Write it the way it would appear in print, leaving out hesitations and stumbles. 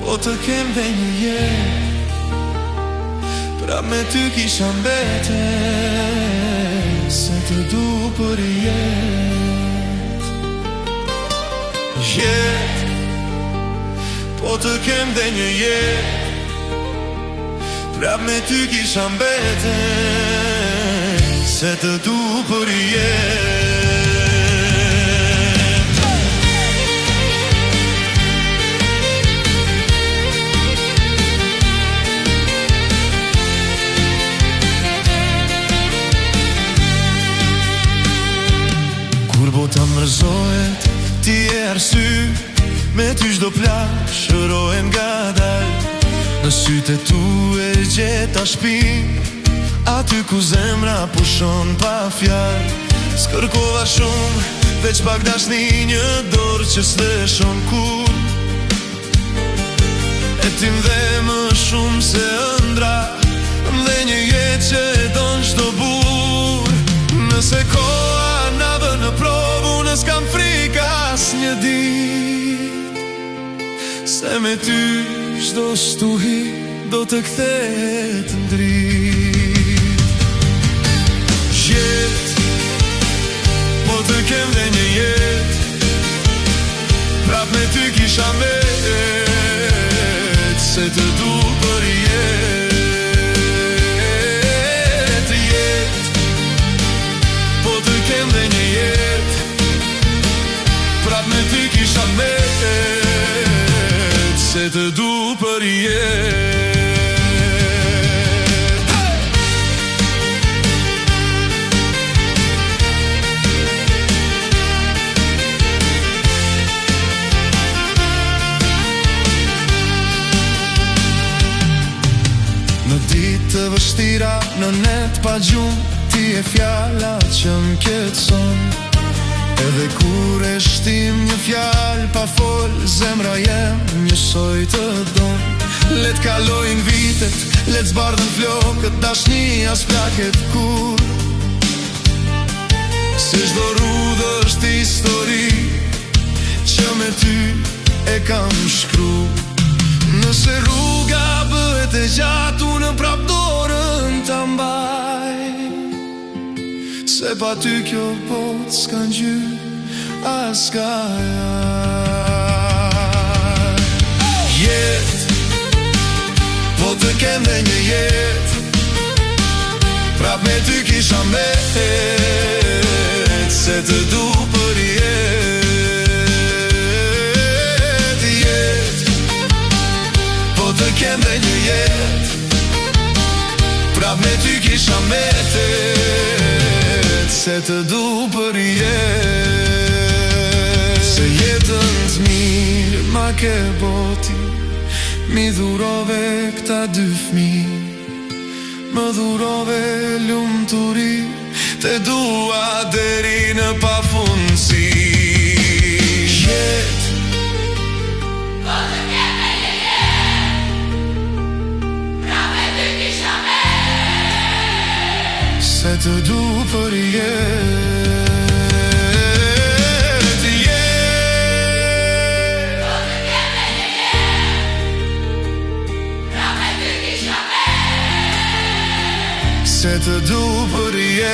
po të kem dhe një jetë, prap me ty kisha mbete, se të du për jetë. Jetë, po të kem dhe një jetë, prap me ty kisha mbete, se të du për jetë. Kur bota mërzohet, ti e arsy, me ty çdo plak shërohem ngadal. Në sytë tu e gjeta shpinë, aty ku zemra pushon pa fjalë. S'kërkova shumë, veç pak dashni, një dorë që s'leshon kur. E ti m'dhe më shumë se ëndra, m'dhe një jetë që e don çdo burr. Nëse koha na vë në provë, unë s'kam frika as një ditë, se me ty çdo stuhi do të kthehet ndrit. Jetë, po të kem dhe një jetë, prap me ty kisha mbet, se të du për jetë. Jetë, po të kem dhe një jetë, prap me ty kisha mbet, se të du për jetë. Në ditë të vështira, në net pa gjumë, ti e fjalla që m'ketson. Edhe kur e shtim një fjallë pa fol, zemra jem njësoj të don. Let kalojnë vitet, let zbardhen flokët, dashnia s'plaket kur. Se çdo rrudhë është histori, që me ty e kam shkru. Nëse rruga bëhet e gjatë, unë prap dorën ta mbaj, se pa ty kjo botë s'kan gjyrë as kajaj. Jetë, po të kem dhe një jetë, prap me ty kisha mbet, se të du për jetë. Jetë, po të kem dhe një jetë, prap me ty kisha mbet, se të du për jetë. Se jetën t'mirë ma ke boti, mi dhurove këta dy fmi, më dhurove lumturi, te dua deri në pafundsi. Jetë, po të kem dhe një jetë, prap me ty kisha mbet, se të du për jetë. Se të du për jetë.